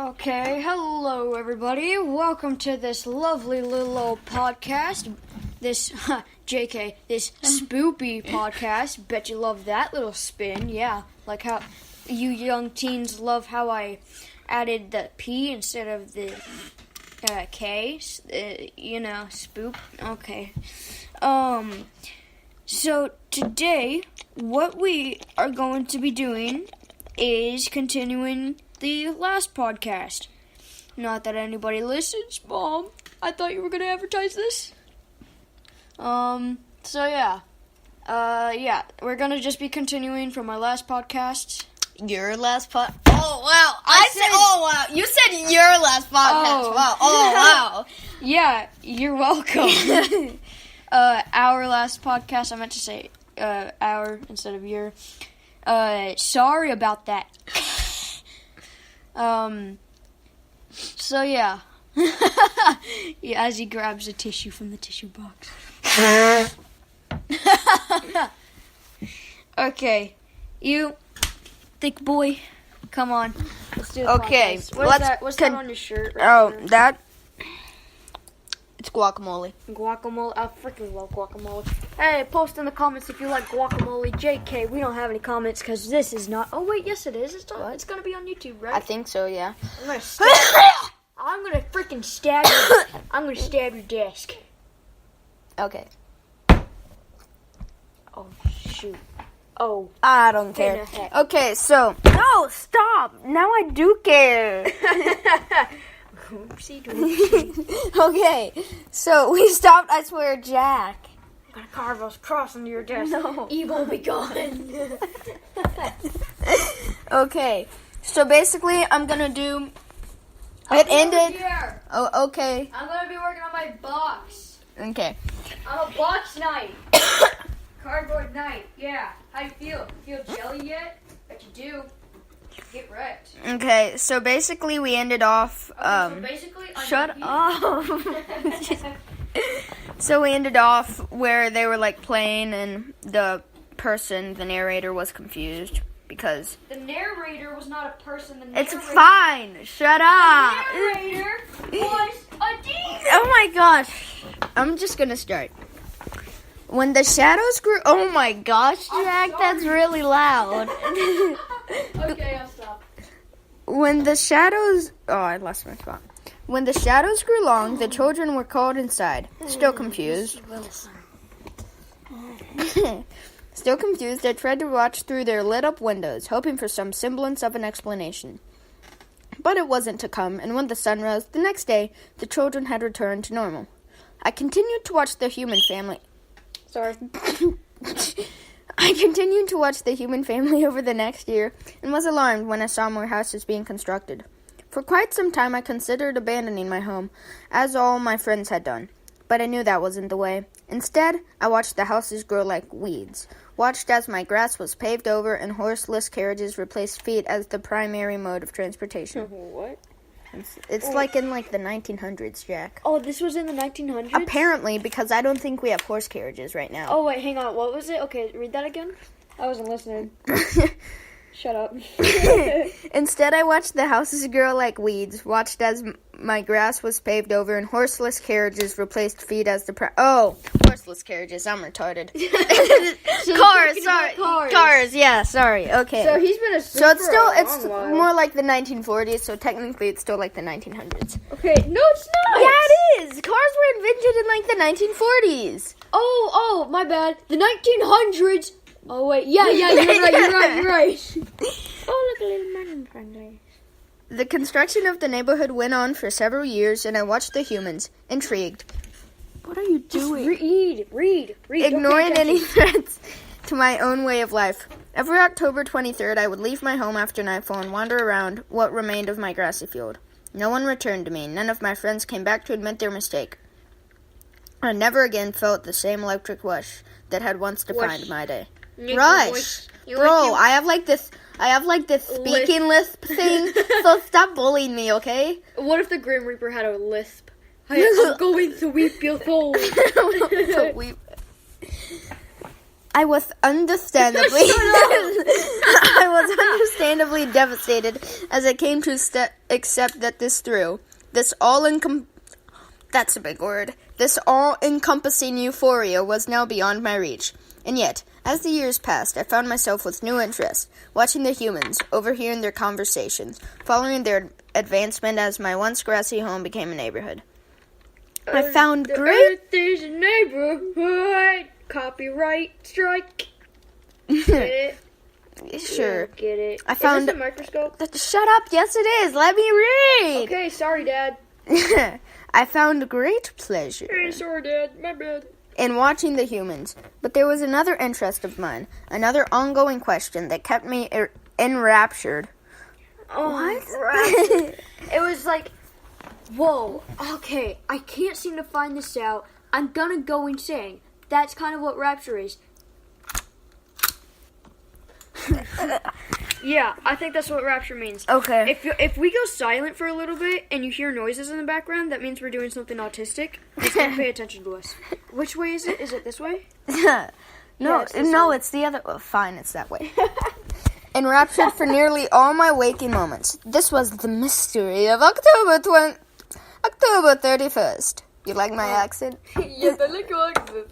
Okay, hello everybody. Welcome to this lovely little old podcast. This, JK, this spoopy podcast. Bet you love that little spin. Yeah, like how you young teens love how I added the P instead of the K. Spoop. Okay. So today, what we are going to be doing is continuing the last podcast. Not that anybody listens, Mom. I thought you were going to advertise this. We're going to just be continuing from my last podcast. Your last pod? Oh, wow. You said your last podcast. Wow. Oh, wow. Yeah, you're welcome. Our last podcast, I meant to say our instead of your. Sorry about that. Yeah, as he grabs a tissue from the tissue box. Okay, you thick boy, come on. Let's do the Okay, podcast. What's that on your shirt? It's guacamole. Guacamole. I freaking love guacamole. Hey, post in the comments if you like guacamole. JK, we don't have any comments because this is not. Oh wait, yes it is. It's gonna be on YouTube, right? I think so. Yeah. I'm gonna freaking stab you. I'm gonna stab your desk. Okay. Oh shoot. Oh. I don't care. Okay, so no, stop. Now I do care. Oopsie. Okay, so we stopped. I swear, Jack. I'm gonna carve a cross into your desk. No. Evil be gone. Okay, so basically, I'm gonna do. It ended. Here. Oh, okay. I'm gonna be working on my box. Okay. I'm a box knight. Cardboard knight. Yeah. How you feel? Feel jelly yet? Bet you do. Get wrecked. Okay, so basically we ended off. Shut up. So we ended off where they were like playing, and the narrator, was confused because the narrator was not a person. It's fine. Shut up. The narrator was a demon. Oh my gosh. I'm just gonna start. When the shadows grew. Oh my gosh, Jack, that's really loud. Okay, I'll stop. When the shadows... Oh, I lost my spot. When the shadows grew long, the children were called inside. Still confused. Still confused, they tried to watch through their lit-up windows, hoping for some semblance of an explanation. But it wasn't to come, and when the sun rose the next day, the children had returned to normal. I continued to watch the human family... Sorry. I continued to watch the human family over the next year and was alarmed when I saw more houses being constructed. For quite some time I considered abandoning my home, as all my friends had done. But I knew that wasn't the way. Instead, I watched the houses grow like weeds, watched as my grass was paved over and horseless carriages replaced feet as the primary mode of transportation. What? It's like in like the 1900s, Jack. Oh, this was in the 1900s? Apparently, because I don't think we have horse carriages right now. Oh, wait, hang on. What was it? Okay, read that again. I wasn't listening. Shut up. Instead, I watched the houses grow like weeds, watched as my grass was paved over and horseless carriages replaced feet as the horseless carriages. I'm retarded. Cars. Yeah, sorry. Okay. So he's been it's more like the 1940s, so technically it's still like the 1900s. Okay, no, it's not. Yeah, it is. Cars were invented in like the 1940s. Oh, my bad. The 1900s. Oh, wait. Yeah, you're right. Oh, look, a little man in front of me. The construction of the neighborhood went on for several years, and I watched the humans, intrigued. What are you doing? Just read. Ignoring any threats to my own way of life. Every October 23rd, I would leave my home after nightfall and wander around what remained of my grassy field. No one returned to me. None of my friends came back to admit their mistake. I never again felt the same electric rush that had once defined my day. Rush, bro! I have like this speaking lisp thing. So stop bullying me, okay? What if the Grim Reaper had a lisp? I'm going to weep your soul. I was understandably devastated as I came to accept that this all-encompassing euphoria was now beyond my reach. And yet, as the years passed, I found myself with new interest, watching the humans, overhearing their conversations, following their advancement as my once grassy home became a neighborhood. I found the great... Earth is a neighborhood. Copyright strike. Get it? Sure. Yeah, get it. I found... Is this a microscope? Shut up. Yes, it is. Let me read. Okay, sorry, Dad. I found great pleasure Hey, sorry, Dad. My bad. in watching the humans. But there was another interest of mine, another ongoing question that kept me enraptured. Oh, What? rapture. It was like, whoa, okay, I can't seem to find this out. I'm gonna go insane. That's kind of what rapture is. Yeah, I think that's what rapture means. Okay. If we go silent for a little bit and you hear noises in the background, that means we're doing something autistic. Just don't pay attention to us. Which way is it? Is it this way? No, it's this no, way. it's the other. Well, fine, it's that way. Enraptured for nearly all my waking moments. This was the mystery of October 31st. You like my accent? Yes, I like your accent.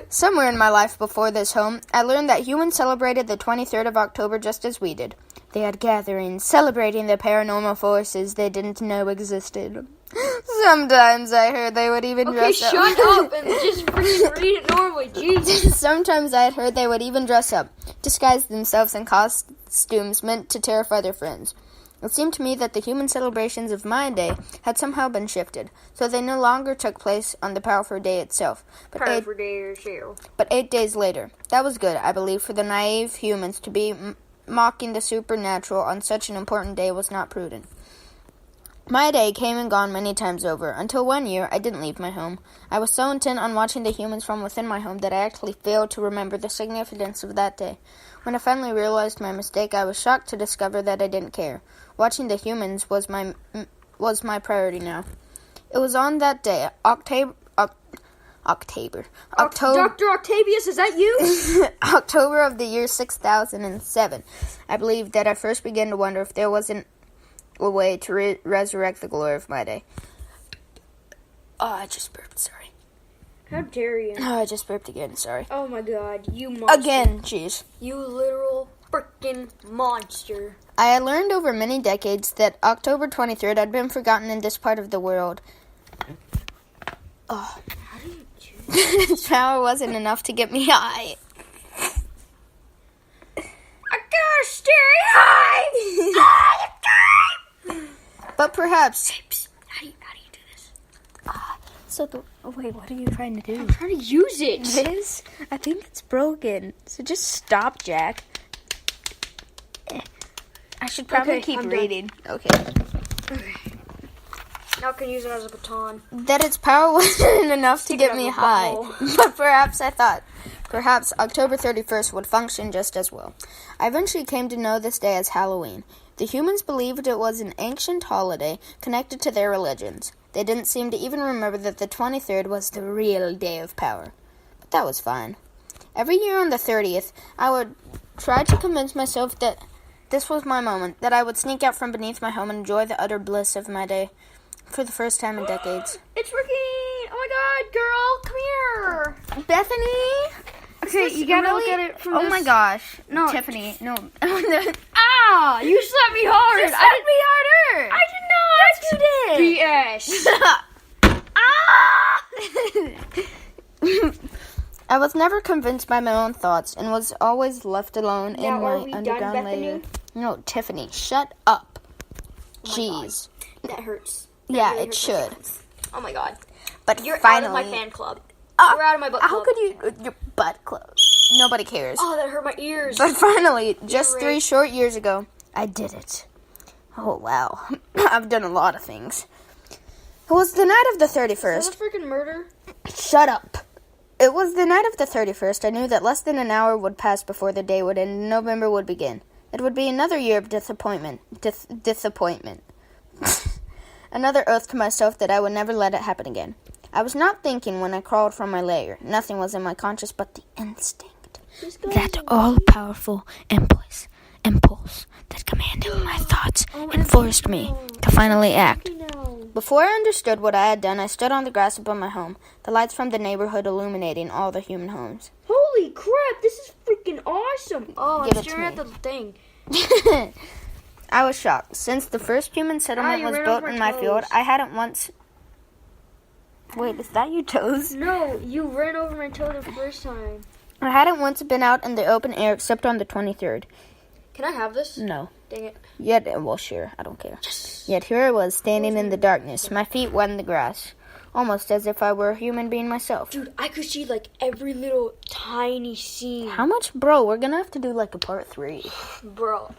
Somewhere in my life before this home, I learned that humans celebrated the 23rd of October just as we did. They had gatherings celebrating the paranormal forces they didn't know existed. Sometimes I heard they would even Okay, dress up. shut up and just freaking read it normally, jeez. Sometimes I had heard they would even dress up, disguise themselves in costumes meant to terrify their friends. It seemed to me that the human celebrations of my day had somehow been shifted, so they no longer took place on the powerful day itself. But 8 days later. That was good, I believe, for the naive humans to be mocking the supernatural on such an important day was not prudent. My day came and gone many times over, until one year I didn't leave my home. I was so intent on watching the humans from within my home that I actually failed to remember the significance of that day. When I finally realized my mistake, I was shocked to discover that I didn't care. Watching the humans was my priority now. It was on that day, October. Dr. Octavius, is that you? October of the year 6007. I believe that I first began to wonder if there wasn't a way to resurrect the glory of my day. Oh, I just burped, sorry. How dare you? Oh, I just burped again, sorry. Oh my god, you monster. Again, jeez. You literal freaking monster. I had learned over many decades that October 23rd had been forgotten in this part of the world. Oh. How do you choose? The shower wasn't enough to get me high. I gotta stay high! But perhaps... Psst, how do you do this? Wait, what are you trying to do? I'm trying to use it. This? I think it's broken. So just stop, Jack. I should probably keep I'm done. reading. Okay. Now I can use it as a baton. That its power wasn't enough to get me high. But perhaps October 31st would function just as well. I eventually came to know this day as Halloween. The humans believed it was an ancient holiday connected to their religions. They didn't seem to even remember that the 23rd was the real day of power. But that was fine. Every year on the 30th, I would try to convince myself that this was my moment, that I would sneak out from beneath my home and enjoy the utter bliss of my day for the first time in decades. It's Ricky! Oh my god, girl, come here! Bethany? Okay, you gotta look at it from Oh my gosh. No. Tiffany, no. Ah! You slapped me hard! You slapped me harder! I did not! Yes, you did! BS! I was never convinced by my own thoughts and was always left alone Now, in are my we done, underground Bethany? layer. No, Tiffany, shut up. Oh my Jeez. That hurts. Yeah, really it hurts should. my feelings. Oh my god. But You're finally, out of my fan club. You're out of my book club. how could you? Your butt club. Nobody cares. Oh, that hurt my ears. But finally, just right. 3 short years ago, I did it. Oh wow, I've done a lot of things. It was the night of the Is that 31st. a freaking murder? Shut up. It was the night of the 31st. I knew that less than an hour would pass before the day would end and November would begin. It would be another year of disappointment. Disappointment. Another oath to myself that I would never let it happen again. I was not thinking when I crawled from my lair. Nothing was in my conscience but the instinct. that all-powerful impulse that commanded my thoughts and forced me to finally act. Before I understood what I had done, I stood on the grass above my home, the lights from the neighborhood illuminating all the human homes. Holy crap, this is freaking awesome. Oh, I'm staring at the thing. I was shocked. Since the first human settlement was built in my field, I hadn't once... Wait, is that your toes? No, you ran over my toe the first time. I hadn't once been out in the open air except on the 23rd. Can I have this? No. Dang it. Yet, well, sure, I don't care. Yes. Yet here I was, standing in the darkness, my feet wet in the grass, almost as if I were a human being myself. Dude, I could see, like, every little tiny seam. How much? Bro, we're gonna have to do, like, a part 3. Bro,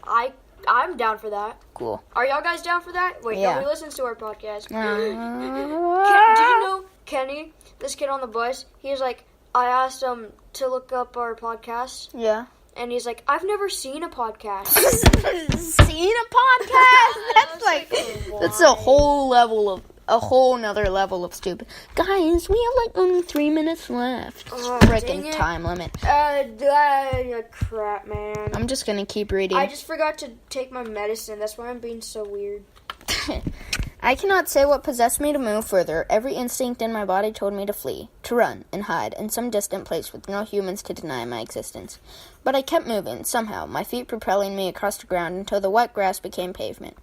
I'm down for that. Cool. Are y'all guys down for that? Wait, Yeah. nobody listens to our podcast. Did you know Kenny, this kid on the bus, he was like, I asked him to look up our podcast. Yeah. And he's like, I've never seen a podcast. Seen a podcast? That's like, that's a whole nother level of stupid. Guys, we have like only 3 minutes left. Freaking time limit. Crap, man. I'm just gonna keep reading. I just forgot to take my medicine. That's why I'm being so weird. I cannot say what possessed me to move further. Every instinct in my body told me to flee, to run, and hide in some distant place with no humans to deny my existence. But I kept moving, somehow, my feet propelling me across the ground until the wet grass became pavement.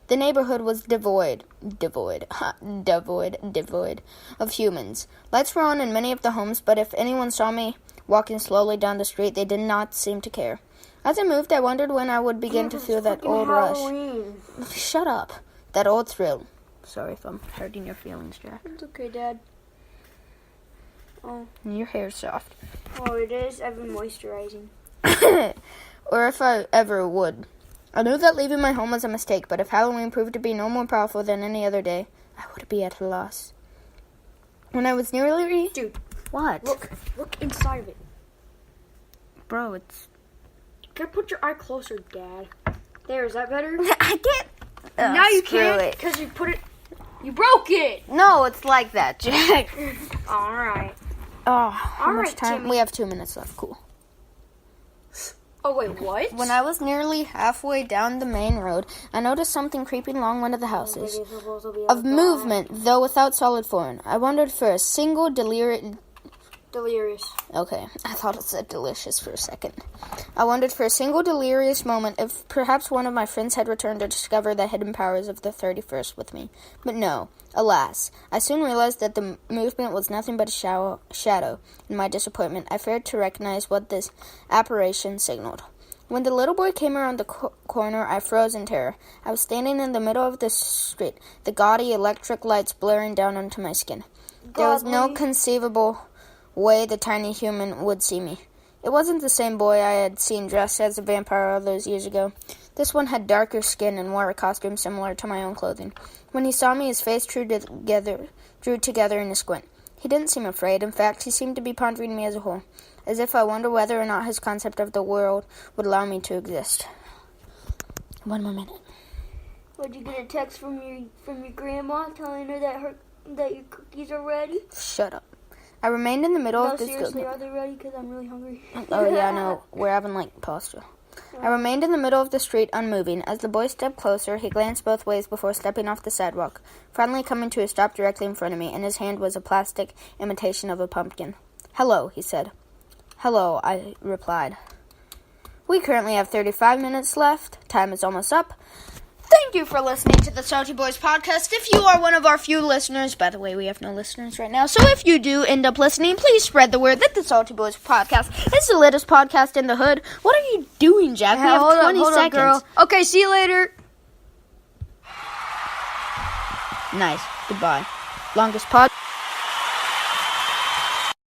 The neighborhood was devoid of humans. Lights were on in many of the homes, but if anyone saw me walking slowly down the street, they did not seem to care. As I moved, I wondered when I would begin to feel that old Halloween. rush. Shut up. That old thrill. Sorry if I'm hurting your feelings, Jack. It's okay, Dad. Oh. Your hair's soft. Oh, it is. I've been moisturizing. Or if I ever would. I knew that leaving my home was a mistake, but if Halloween proved to be no more powerful than any other day, I would be at a loss. When I was nearly... Dude. What? Look inside of it. Bro, it's... You gotta put your eye closer, Dad. There, is that better? I can't... Now you can't, because you put it... You broke it! No, it's like that, Jack. Alright. Oh, how much Alright, time? Timmy. We have 2 minutes left. Cool. Oh, wait, what? When I was nearly halfway down the main road, I noticed something creeping along one of the houses. Of movement, though without solid form. I wondered for a single Delirious. Okay, I thought it said delicious for a second. I wondered for a single delirious moment if perhaps one of my friends had returned to discover the hidden powers of the 31st with me. But no, alas. I soon realized that the movement was nothing but a shadow. In my disappointment, I failed to recognize what this apparition signaled. When the little boy came around the corner, I froze in terror. I was standing in the middle of the street, the gaudy electric lights blaring down onto my skin. There was no conceivable way the tiny human would see me. It wasn't the same boy I had seen dressed as a vampire all those years ago. This one had darker skin and wore a costume similar to my own clothing. When he saw me, his face drew together in a squint. He didn't seem afraid. In fact, he seemed to be pondering me as a whole, as if I wonder whether or not his concept of the world would allow me to exist. 1 more minute. Would you get a text from your grandma telling her that your cookies are ready? Shut up. I remained in the middle of this... seriously, are they ready? Because I'm really hungry. Oh, yeah, no. We're having, pasta. I remained in the middle of the street, unmoving. As the boy stepped closer, he glanced both ways before stepping off the sidewalk, finally coming to a stop directly in front of me. In his hand was a plastic imitation of a pumpkin. "Hello," he said. "Hello," I replied. We currently have 35 minutes left. Time is almost up. Thank you for listening to the Salty Boys podcast. If you are one of our few listeners, by the way, we have no listeners right now, so if you do end up listening, please spread the word that the Salty Boys podcast is the latest podcast in the hood. What are you doing, Jack? We have 20 seconds. Up, girl. Okay, see you later. Nice. Goodbye. Longest pod.